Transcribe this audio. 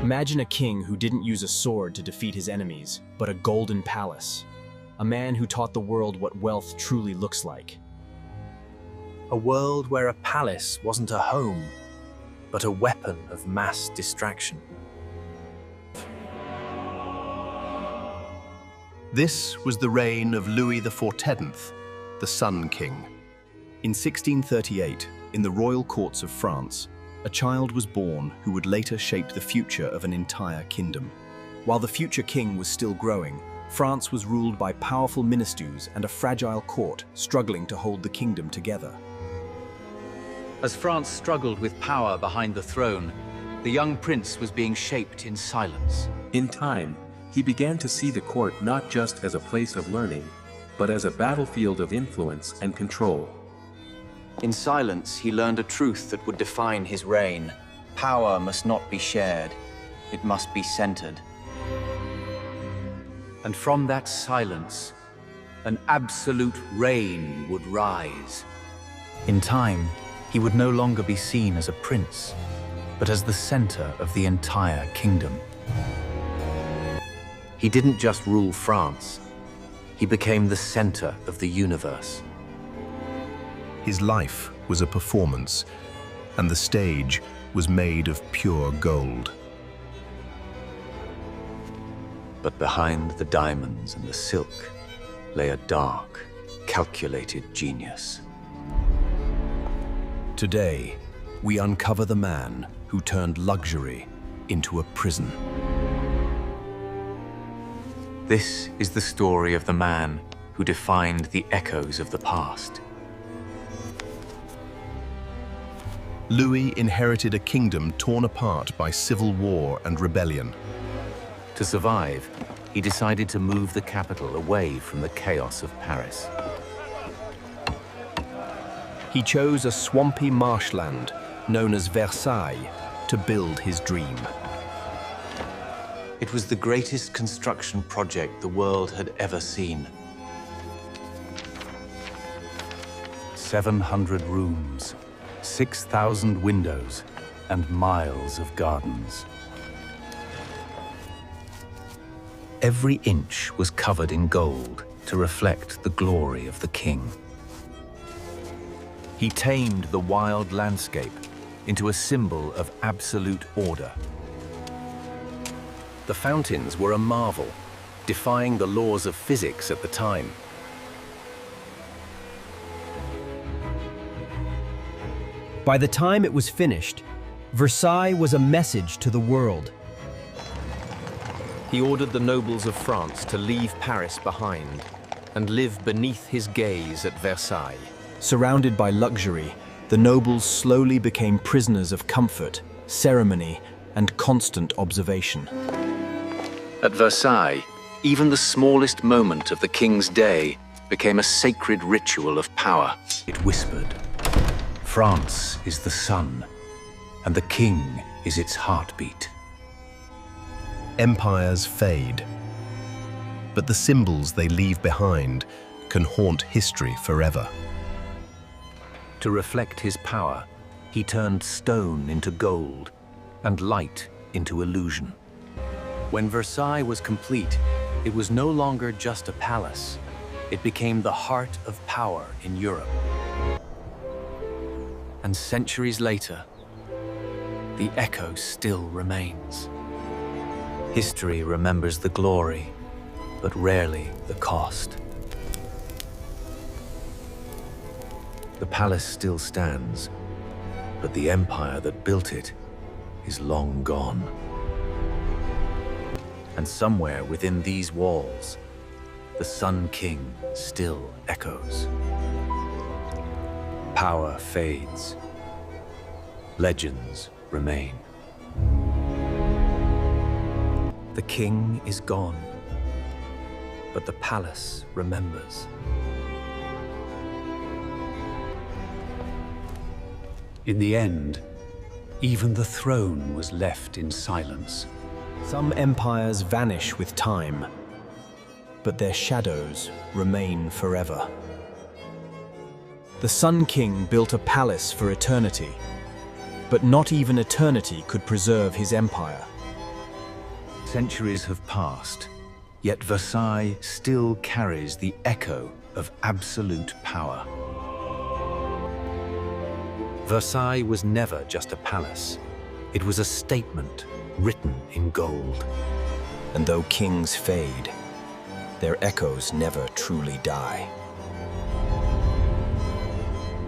Imagine a king who didn't use a sword to defeat his enemies, but a golden palace. A man who taught the world what wealth truly looks like. A world where a palace wasn't a home, but a weapon of mass distraction. This was the reign of Louis XIV, the Sun King. In 1638, in the royal courts of France, a child was born who would later shape the future of an entire kingdom. While the future king was still growing, France was ruled by powerful ministers and a fragile court struggling to hold the kingdom together. As France struggled with power behind the throne, the young prince was being shaped in silence. In time, he began to see the court not just as a place of learning, but as a battlefield of influence and control. In silence, he learned a truth that would define his reign. Power must not be shared, it must be centered. And from that silence, an absolute reign would rise. In time, he would no longer be seen as a prince, but as the center of the entire kingdom. He didn't just rule France, he became the center of the universe. His life was a performance, and the stage was made of pure gold. But behind the diamonds and the silk lay a dark, calculated genius. Today, we uncover the man who turned luxury into a prison. This is the story of the man who defined the echoes of the past. Louis inherited a kingdom torn apart by civil war and rebellion. To survive, he decided to move the capital away from the chaos of Paris. He chose a swampy marshland known as Versailles to build his dream. It was the greatest construction project the world had ever seen. 700 rooms, 6,000 windows, and miles of gardens. Every inch was covered in gold to reflect the glory of the king. He tamed the wild landscape into a symbol of absolute order. The fountains were a marvel, defying the laws of physics at the time. By the time it was finished, Versailles was a message to the world. He ordered the nobles of France to leave Paris behind and live beneath his gaze at Versailles. Surrounded by luxury, the nobles slowly became prisoners of comfort, ceremony, and constant observation. At Versailles, even the smallest moment of the king's day became a sacred ritual of power. It whispered, "France is the sun, and the king is its heartbeat." Empires fade, but the symbols they leave behind can haunt history forever. To reflect his power, he turned stone into gold and light into illusion. When Versailles was complete, it was no longer just a palace. It became the heart of power in Europe. And centuries later, the echo still remains. History remembers the glory, but rarely the cost. The palace still stands, but the empire that built it is long gone. And somewhere within these walls, the Sun King still echoes. Power fades. Legends remain. The king is gone, but the palace remembers. In the end, even the throne was left in silence. Some empires vanish with time, but their shadows remain forever. The Sun King built a palace for eternity, but not even eternity could preserve his empire. Centuries have passed, yet Versailles still carries the echo of absolute power. Versailles was never just a palace. It was a statement written in gold. And though kings fade, their echoes never truly die.